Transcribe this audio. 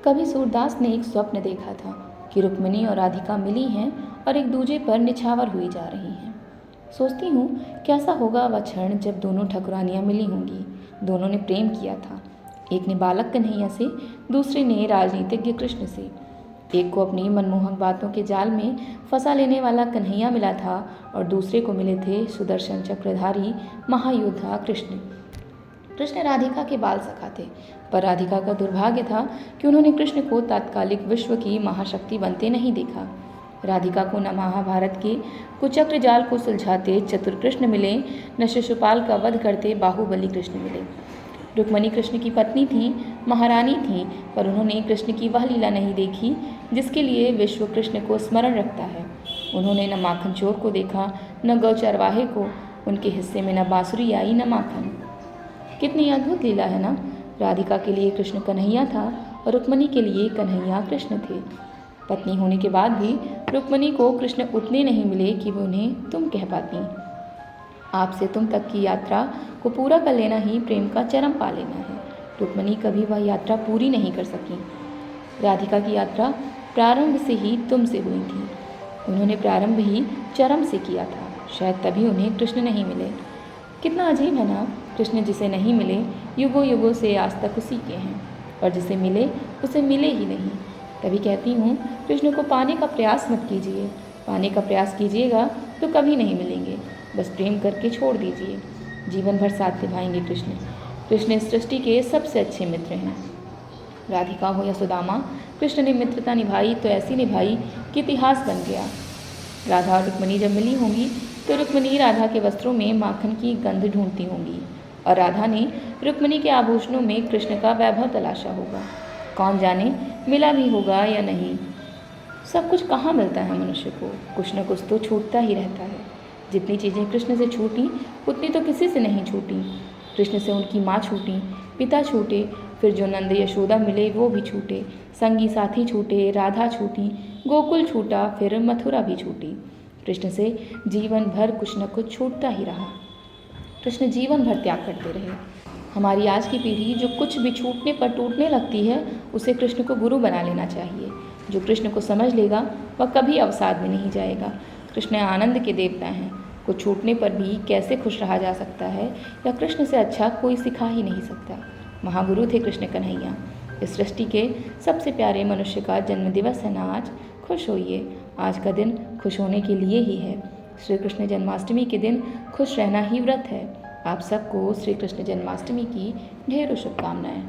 कभी सूरदास ने एक स्वप्न देखा था कि रुक्मिणी और राधिका मिली हैं और एक दूजे पर निछावर हुई जा रही हैं। सोचती हूँ कैसा होगा वह क्षण जब दोनों ठकुरानियाँ मिली होंगी। दोनों ने प्रेम किया था, एक ने बालक कन्हैया से, दूसरे ने राजनीतिज्ञ कृष्ण से। एक को अपनी मनमोहक बातों के जाल में फंसा लेने वाला कन्हैया मिला था और दूसरे को मिले थे सुदर्शन चक्रधारी महायोद्धा कृष्ण। कृष्ण राधिका के बाल सखा थे, पर राधिका का दुर्भाग्य था कि उन्होंने कृष्ण को तात्कालिक विश्व की महाशक्ति बनते नहीं देखा। राधिका को न महाभारत के कुचक्र जाल को सुलझाते चतुर कृष्ण मिले, न शिशुपाल का वध करते बाहुबली कृष्ण मिले। रुक्मिणी कृष्ण की पत्नी थी, महारानी थी, पर उन्होंने कृष्ण की वह लीला नहीं देखी जिसके लिए विश्व कृष्ण को स्मरण रखता है। उन्होंने न माखन चोर को देखा, न गौ चरवाहे को। उनके हिस्से में न बांसुरी आई न माखन। कितनी अद्भुत लीला है ना। राधिका के लिए कृष्ण कन्हैया था और रुक्मिणी के लिए कन्हैया कृष्ण थे। पत्नी होने के बाद भी रुक्मिणी को कृष्ण उतने नहीं मिले कि वो उन्हें तुम कह पाती। आपसे तुम तक की यात्रा को पूरा कर लेना ही प्रेम का चरम पा लेना है। रुक्मिणी कभी वह यात्रा पूरी नहीं कर सकी। राधिका की यात्रा प्रारंभ से ही तुमसे हुई थी। उन्होंने प्रारंभ ही चरम से किया था, शायद तभी उन्हें कृष्ण नहीं मिले। कितना अजीब है ना। कृष्ण जिसे नहीं मिले युगों युगों से आज तक उसी के हैं, और जिसे मिले उसे मिले ही नहीं। तभी कहती हूँ कृष्ण को पाने का प्रयास मत कीजिए। पाने का प्रयास कीजिएगा तो कभी नहीं मिलेंगे। बस प्रेम करके छोड़ दीजिए, जीवन भर साथ निभाएंगे कृष्ण। कृष्ण इस सृष्टि के सबसे अच्छे मित्र हैं। राधिका हो या सुदामा, कृष्ण ने मित्रता निभाई तो ऐसी निभाई कि इतिहास बन गया। राधा और रुक्मिणी जब मिली होंगी तो रुक्मिणी राधा के वस्त्रों में माखन की गंध ढूंढती होंगी और राधा ने रुक्मिणी के आभूषणों में कृष्ण का वैभव तलाशा होगा। कौन जाने मिला भी होगा या नहीं। सब कुछ कहाँ मिलता है मनुष्य को, कुछ न कुछ तो छूटता ही रहता है। जितनी चीज़ें कृष्ण से छूटी उतनी तो किसी से नहीं छूटी। कृष्ण से उनकी माँ छूटी, पिता छूटे, फिर जो नंद यशोदा मिले वो भी छूटे, संगी साथी छूटे, राधा छूटी, गोकुल छूटा, फिर मथुरा भी छूटी। कृष्ण से जीवन भर कुछ न कुछ छूटता ही रहा। कृष्ण जीवन भर त्याग करते रहे। हमारी आज की पीढ़ी जो कुछ भी छूटने पर टूटने लगती है, उसे कृष्ण को गुरु बना लेना चाहिए। जो कृष्ण को समझ लेगा वह कभी अवसाद में नहीं जाएगा। कृष्ण आनंद के देवता हैं। कुछ छूटने पर भी कैसे खुश रहा जा सकता है, या कृष्ण से अच्छा कोई सिखा ही नहीं सकता। महागुरु थे कृष्ण कन्हैया। इस सृष्टि के सबसे प्यारे मनुष्य का जन्मदिवस है ना आज। खुश होइए, आज का दिन खुश होने के लिए ही है। श्री कृष्ण जन्माष्टमी के दिन खुश रहना ही व्रत है। आप सबको श्री कृष्ण जन्माष्टमी की ढेरों शुभकामनाएं।